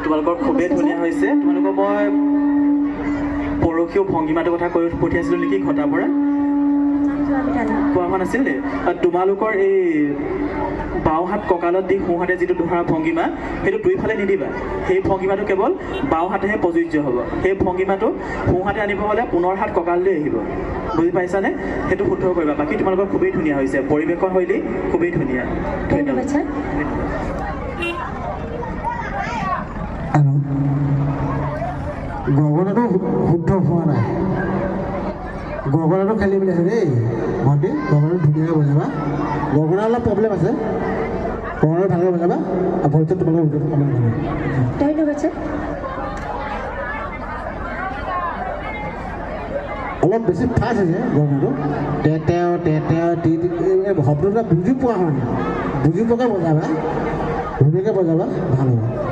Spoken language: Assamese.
তোমালোকৰ খুবেই ধুনীয়া হৈছে তোমালোকৰ মই পৰহিও ভংগীমাটোৰ কথা কৈ পঠিয়াইছিলোঁ নেকি ঘটাৰ পৰা কোৱা হোৱা নাছিল নে তোমালোকৰ এই বাওঁহাত কঁকালত দি সোঁহাতে যিটো ধৰা ভংগীমা সেইটো দুইফালে নিদিবা সেই ভংগীমাটো কেৱল বাওঁহাতেহে প্ৰযোজ্য হ'ব সেই ভংগীমাটো সোঁহাতে আনিব হ'লে পুনৰ হাত কঁকাললৈ আহিব বুজি পাইছানে সেইটো শুদ্ধ কৰিবা বাকী তোমালোকৰ খুবেই ধুনীয়া হৈছে পৰিৱেশৰ শৈলী খুবেই ধুনীয়া ধন্যবাদ ছাৰ গগনাটো শুদ্ধ হোৱা নাই গগনাটো খেলি মেলি আছে দেই ভণ্টি গগনাটো ধুনীয়াকৈ বজাবা গগনা অলপ প্ৰব্লেম আছে গগনাটো ভালকৈ বজাবা আৰু ভৰিটো তোমালোকৰ ধন্যবাদ ছাৰ অলপ বেছি ফাষ্ট হৈছে গগনাটো তেতেও শব্দটো বুজি পোৱা হোৱা নাই বুজি পোৱাকৈ বজাবা ধুনীয়াকৈ বজাবা ভাল হ'ব